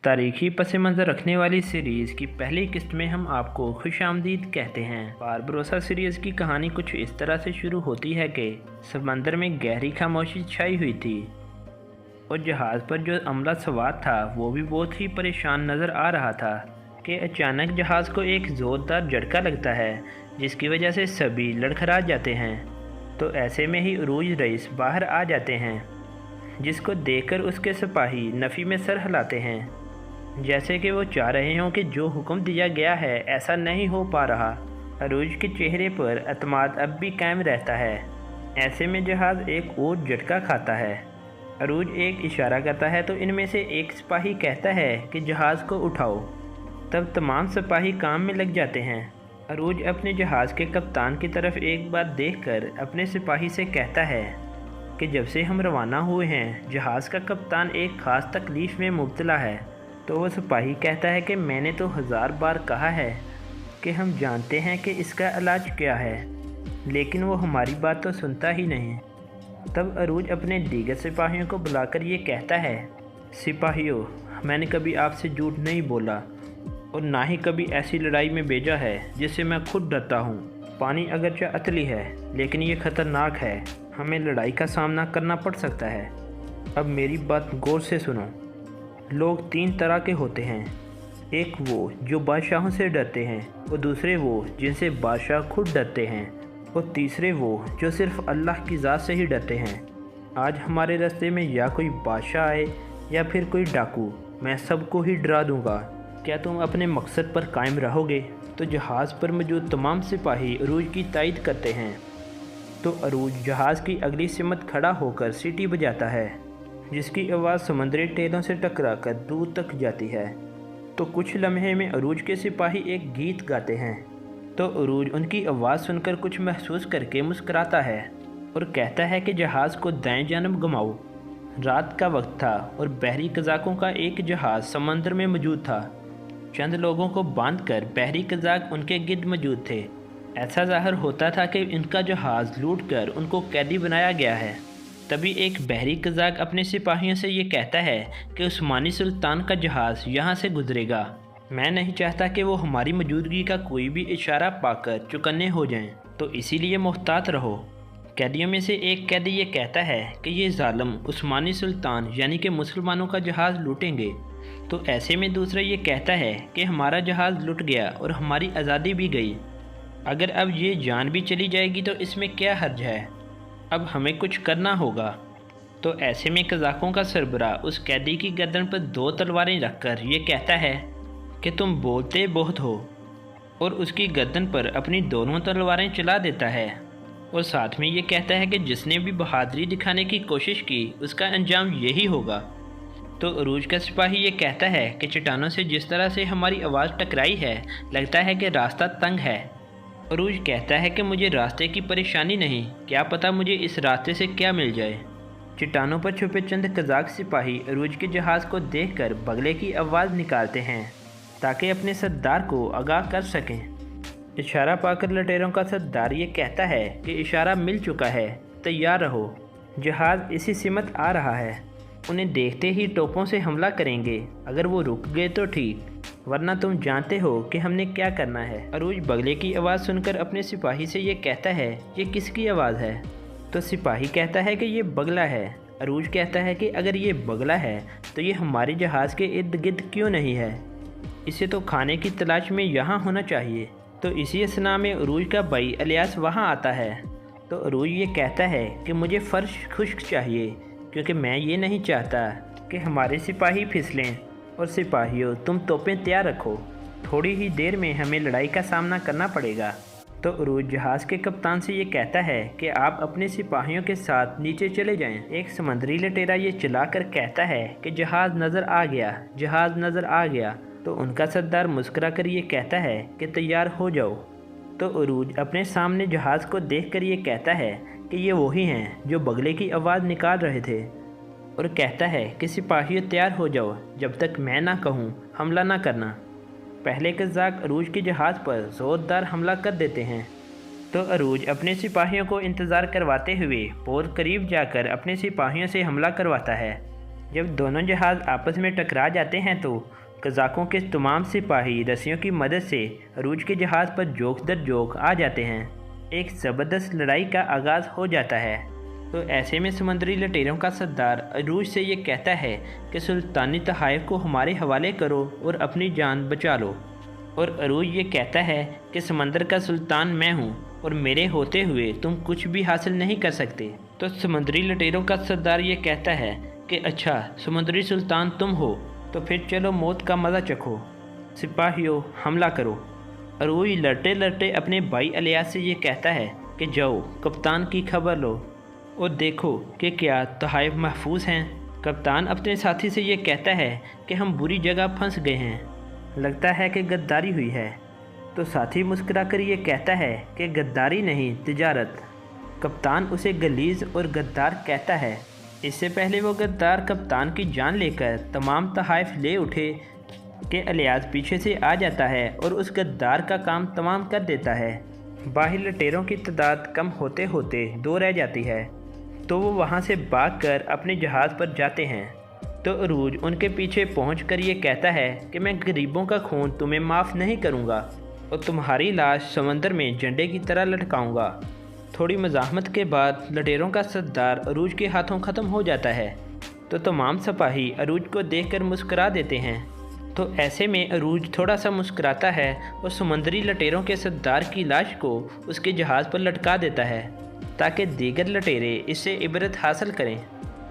तारीखी पस मंज़र रखने वाली सीरीज़ की पहली किस्त में हम आपको खुशामदीद कहते हैं। बारबरोसा सीरीज़ की कहानी कुछ इस तरह से शुरू होती है कि समंदर में गहरी खामोशी छाई हुई थी और जहाज़ पर जो अमला सवार था वो भी बहुत ही परेशान नज़र आ रहा था कि अचानक जहाज़ को एक ज़ोरदार झटका लगता है जिसकी वजह से सभी लड़खड़ा जाते हैं। तो ऐसे में ही उरूज रईस बाहर आ जाते हैं, जिसको देखकर उसके सिपाही नफ़ी में सर हिलाते हैं, जैसे कि वो चाह रहे हों कि जो हुक्म दिया गया है ऐसा नहीं हो पा रहा। अरूज के चेहरे पर एतमाद अब भी कायम रहता है। ऐसे में जहाज़ एक और झटका खाता है। अरूज एक इशारा करता है तो इनमें से एक सिपाही कहता है कि जहाज़ को उठाओ। तब तमाम सिपाही काम में लग जाते हैं। अरूज अपने जहाज़ के कप्तान की तरफ एक बार देखकर अपने सिपाही से कहता है कि जब से हम रवाना हुए हैं जहाज़ का कप्तान एक ख़ास तकलीफ़ में मुब्तला है। तो वो सिपाही कहता है कि मैंने तो 1000 बार कहा है कि हम जानते हैं कि इसका इलाज क्या है, लेकिन वो हमारी बात तो सुनता ही नहीं। तब अरूज अपने दीगर सिपाहियों को बुलाकर ये कहता है, सिपाहियों, मैंने कभी आपसे झूठ नहीं बोला और ना ही कभी ऐसी लड़ाई में भेजा है जिससे मैं खुद डरता हूँ। पानी अगरचे अतली है लेकिन ये ख़तरनाक है, हमें लड़ाई का सामना करना पड़ सकता है। अब मेरी बात गौर से सुनो। लोग 3 तरह के होते हैं, एक वो जो बादशाहों से डरते हैं और दूसरे वो जिनसे बादशाह खुद डरते हैं और तीसरे वो जो सिर्फ़ अल्लाह की ज़ात से ही डरते हैं। आज हमारे रास्ते में या कोई बादशाह आए या फिर कोई डाकू, मैं सबको ही डरा दूंगा। क्या तुम अपने मकसद पर कायम रहोगे? तो जहाज़ पर मौजूद तमाम सिपाही अरूज की तायद करते हैं। तो अरूज जहाज़ की अगली सिमत खड़ा होकर सीटी बजाता है, जिसकी आवाज़ समुद्री टेलों से टकराकर दूर तक जाती है। तो कुछ लम्हे में अरूज के सिपाही एक गीत गाते हैं। तो अरूज उनकी आवाज़ सुनकर कुछ महसूस करके मुस्कराता है और कहता है कि जहाज़ को दाएं जानब घुमाओ। रात का वक्त था और बहरी कज़ाकों का एक जहाज़ समंदर में मौजूद था। चंद लोगों को बांधकर बहरी कज़ाक उनके गिर्द मौजूद थे। ऐसा ज़ाहिर होता था कि इनका जहाज़ लूट कर उनको कैदी बनाया गया है। तभी एक बहरी कज़ाक अपने सिपाहियों से ये कहता है कि उस्मानी सुल्तान का जहाज़ यहाँ से गुजरेगा। मैं नहीं चाहता कि वो हमारी मौजूदगी का कोई भी इशारा पाकर चौकन्ने हो जाएं, तो इसीलिए मुहतात रहो। कैदियों में से एक कैदी ये कहता है कि ये ज़ालिम उस्मानी सुल्तान यानी कि मुसलमानों का जहाज़ लूटेंगे। तो ऐसे में दूसरा ये कहता है कि हमारा जहाज़ लुट गया और हमारी आज़ादी भी गई। अगर अब ये जान भी चली जाएगी तो इसमें क्या हर्ज है, अब हमें कुछ करना होगा। तो ऐसे में कज़ाकों का सरबरा उस कैदी की गर्दन पर 2 तलवारें रखकर ये कहता है कि तुम बोलते बहुत हो, और उसकी गर्दन पर अपनी दोनों तलवारें चला देता है और साथ में ये कहता है कि जिसने भी बहादुरी दिखाने की कोशिश की उसका अंजाम यही होगा। तो अरूज का सिपाही ये कहता है कि चट्टानों से जिस तरह से हमारी आवाज़ टकराई है लगता है कि रास्ता तंग है। अरूज कहता है कि मुझे रास्ते की परेशानी नहीं, क्या पता मुझे इस रास्ते से क्या मिल जाए। चट्टानों पर छुपे चंद कज़ाक सिपाही अरूज के जहाज़ को देखकर बगले की आवाज़ निकालते हैं ताकि अपने सरदार को आगाह कर सकें। इशारा पाकर लटेरों का सरदार ये कहता है कि इशारा मिल चुका है, तैयार रहो, जहाज़ इसी सिमत आ रहा है। उन्हें देखते ही टोपों से हमला करेंगे, अगर वो रुक गए तो ठीक, वरना तुम जानते हो कि हमने क्या करना है। अरूज बगले की आवाज़ सुनकर अपने सिपाही से ये कहता है, ये किसकी आवाज़ है? तो सिपाही कहता है कि ये बगला है। अरूज कहता है कि अगर ये बगला है तो ये हमारे जहाज़ के इर्द गिर्द क्यों नहीं है? इसे तो खाने की तलाश में यहाँ होना चाहिए। तो इसी असना में अरूज का भाई इलियास वहाँ आता है। तो अरूज ये कहता है कि मुझे फ़र्श खुश्क चाहिए, क्योंकि मैं ये नहीं चाहता कि हमारे सिपाही फिसलें। और सिपाहियों, तुम तोपें तैयार रखो, थोड़ी ही देर में हमें लड़ाई का सामना करना पड़ेगा। तो अरूज जहाज़ के कप्तान से ये कहता है कि आप अपने सिपाहियों के साथ नीचे चले जाएं। एक समंदरी लटेरा ये चलाकर कहता है कि जहाज़ नज़र आ गया, जहाज़ नज़र आ गया। तो उनका सरदार मुस्कुरा कर ये कहता है कि तैयार हो जाओ। तो अरूज अपने सामने जहाज़ को देखकर ये कहता है कि ये वही हैं जो बगले की आवाज़ निकाल रहे थे, और कहता है कि सिपाहियों तैयार हो जाओ, जब तक मैं ना कहूँ हमला ना करना। पहले कज़ाक अरूज के जहाज़ पर ज़ोरदार हमला कर देते हैं। तो अरूज अपने सिपाहियों को इंतज़ार करवाते हुए बहुत करीब जाकर अपने सिपाहियों से हमला करवाता है। जब दोनों जहाज़ आपस में टकरा जाते हैं तो कज़ाकों के तमाम सिपाही रस्सियों की मदद से अरूज के जहाज़ पर जोक दर जोक आ जाते हैं। एक ज़बरदस्त लड़ाई का आगाज़ हो जाता है। तो ऐसे में समुद्री लुटेरों का सरदार अरूज से ये कहता है कि सुल्तानी तहाइफ को हमारे हवाले करो और अपनी जान बचा लो। और अरूज ये कहता है कि समंदर का सुल्तान मैं हूँ और मेरे होते हुए तुम कुछ भी हासिल नहीं कर सकते। तो समुद्री लुटेरों का सरदार ये कहता है कि अच्छा समुद्री सुल्तान तुम हो तो फिर चलो मौत का मज़ा चखो, सिपाहियों हमला करो। अरूज लड़ते लड़ते अपने भाई इलियास से ये कहता है कि जाओ कप्तान की खबर लो और देखो कि क्या तहाइफ महफूज हैं। कप्तान अपने साथी से ये कहता है कि हम बुरी जगह फंस गए हैं, लगता है कि गद्दारी हुई है। तो साथी मुस्कुराकर ये कहता है कि गद्दारी नहीं तिजारत। कप्तान उसे गलीज और गद्दार कहता है। इससे पहले वो गद्दार कप्तान की जान लेकर तमाम तहाइफ ले उठे कि इलियास पीछे से आ जाता है और उस गद्दार का काम तमाम कर देता है। बाहर लुटेरों की तादाद कम होते होते 2 रह जाती है, तो वो वहाँ से भागकर अपने जहाज़ पर जाते हैं। तो अरूज उनके पीछे पहुंचकर ये कहता है कि मैं गरीबों का खून तुम्हें माफ़ नहीं करूँगा और तुम्हारी लाश समंदर में झंडे की तरह लटकाऊँगा। थोड़ी मज़ाहमत के बाद लुटेरों का सरदार अरूज के हाथों ख़त्म हो जाता है, तो तमाम सिपाही अरूज को देखकर मुस्करा देते हैं। तो ऐसे में अरूज थोड़ा सा मुस्कराता है और समुद्री लुटेरों के सरदार की लाश को उसके जहाज़ पर लटका देता है ताकि दीगर लुटेरे इससे इबरत हासिल करें।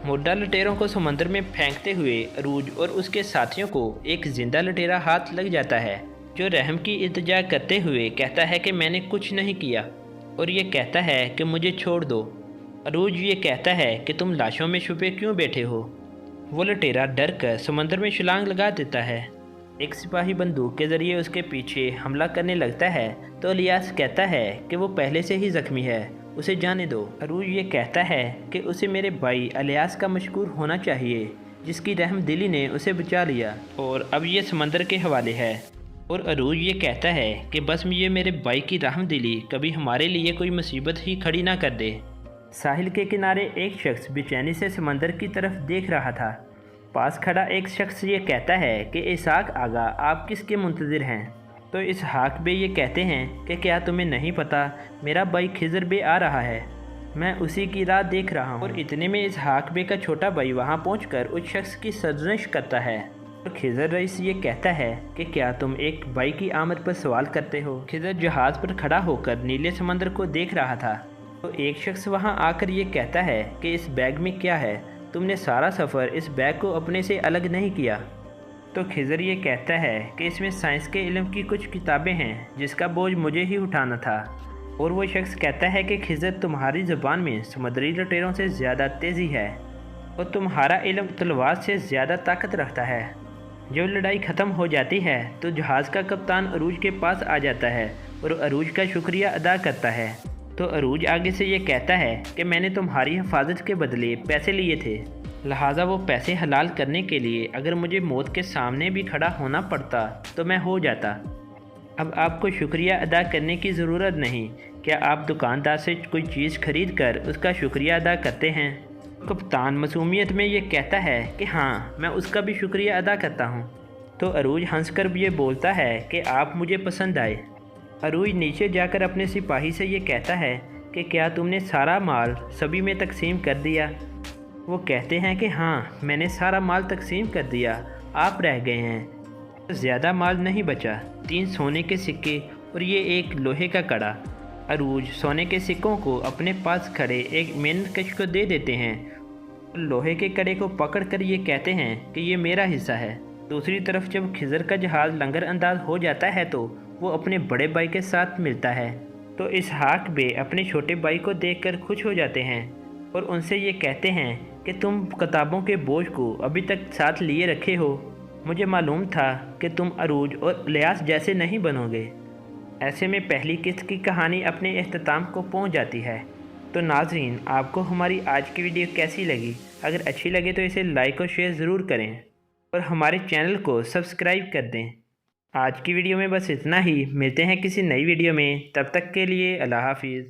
मुर्दा लुटेरों को समंदर में फेंकते हुए अरूज और उसके साथियों को एक जिंदा लुटेरा हाथ लग जाता है, जो रहम की इल्तिजा करते हुए कहता है कि मैंने कुछ नहीं किया और ये कहता है कि मुझे छोड़ दो। अरूज ये कहता है कि तुम लाशों में छुपे क्यों बैठे हो। वो लुटेरा डर कर समंदर में छलांग लगा देता है। एक सिपाही बंदूक के ज़रिए उसके पीछे हमला करने लगता है, तो इलियास कहता है कि वो पहले से ही ज़ख्मी है, उसे जाने दो। अरूज ये कहता है कि उसे मेरे भाई इलियास का मशकूर होना चाहिए, जिसकी रहम दिली ने उसे बचा लिया और अब ये समंदर के हवाले है। और अरूज ये कहता है कि बस ये मेरे भाई की रहम दिली कभी हमारे लिए कोई मुसीबत ही खड़ी ना कर दे। साहिल के किनारे एक शख्स बेचैनी से समंदर की तरफ देख रहा था। पास खड़ा एक शख्स ये कहता है कि इसहाक आगा आप किसके मुंतज़िर हैं। तो इसहाक बे ये कहते हैं कि क्या तुम्हें नहीं पता मेरा भाई खिज़र बे आ रहा है, मैं उसी की राह देख रहा हूँ। और इतने में इसहाक बे का छोटा भाई वहाँ पहुँचकर उस शख्स की सरजनिश करता है। तो खिज़र रईस ये कहता है कि क्या तुम एक भाई की आमद पर सवाल करते हो। खिज़र जहाज़ पर खड़ा होकर नीले समंदर को देख रहा था। तो एक शख्स वहाँ आकर ये कहता है कि इस बैग में क्या है, तुमने सारा सफ़र इस बैग को अपने से अलग नहीं किया। तो खिज़र ये कहता है कि इसमें साइंस के इल्म की कुछ किताबें हैं जिसका बोझ मुझे ही उठाना था। और वो शख्स कहता है कि खिज़र तुम्हारी ज़बान में समुद्री लुटेरों से ज़्यादा तेज़ी है और तुम्हारा इल्म तलवार से ज़्यादा ताकत रखता है। जब लड़ाई ख़त्म हो जाती है तो जहाज़ का कप्तान अरूज के पास आ जाता है और अरूज का शुक्रिया अदा करता है। तो अरूज आगे से ये कहता है कि मैंने तुम्हारी हिफाजत के बदले पैसे लिए थे, लिहाजा वो पैसे हलाल करने के लिए अगर मुझे मौत के सामने भी खड़ा होना पड़ता तो मैं हो जाता। अब आपको शुक्रिया अदा करने की ज़रूरत नहीं। क्या आप दुकानदार से कोई चीज़ खरीद कर उसका शुक्रिया अदा करते हैं। कप्तान मासूमियत में ये कहता है कि हाँ मैं उसका भी शुक्रिया अदा करता हूँ। तो अरूज हंसकर भी ये बोलता है कि आप मुझे पसंद आए। अरूज नीचे जाकर अपने सिपाही से ये कहता है कि क्या तुमने सारा माल सभी में तकसीम कर दिया। वो कहते हैं कि हाँ मैंने सारा माल तकसीम कर दिया, आप रह गए हैं। ज़्यादा माल नहीं बचा, 3 सोने के सिक्के और ये एक लोहे का कड़ा। अरूज सोने के सिक्कों को अपने पास खड़े एक मेहनतकश को दे देते हैं। लोहे के कड़े को पकड़कर ये कहते हैं कि ये मेरा हिस्सा है। दूसरी तरफ जब खिज़र का जहाज़ लंगर अंदाज हो जाता है तो वो अपने बड़े भाई के साथ मिलता है। तो इसहाक बे अपने छोटे भाई को देखकर खुश हो जाते हैं और उनसे ये कहते हैं कि तुम किताबों के बोझ को अभी तक साथ लिए रखे हो। मुझे मालूम था कि तुम अरूज और इलियास जैसे नहीं बनोगे। ऐसे में पहली किस्त की कहानी अपने इख्तिताम को पहुंच जाती है। तो नाज़रीन, आपको हमारी आज की वीडियो कैसी लगी? अगर अच्छी लगे तो इसे लाइक और शेयर ज़रूर करें और हमारे चैनल को सब्सक्राइब कर दें। आज की वीडियो में बस इतना ही। मिलते हैं किसी नई वीडियो में, तब तक के लिए अल्लाह हाफिज़।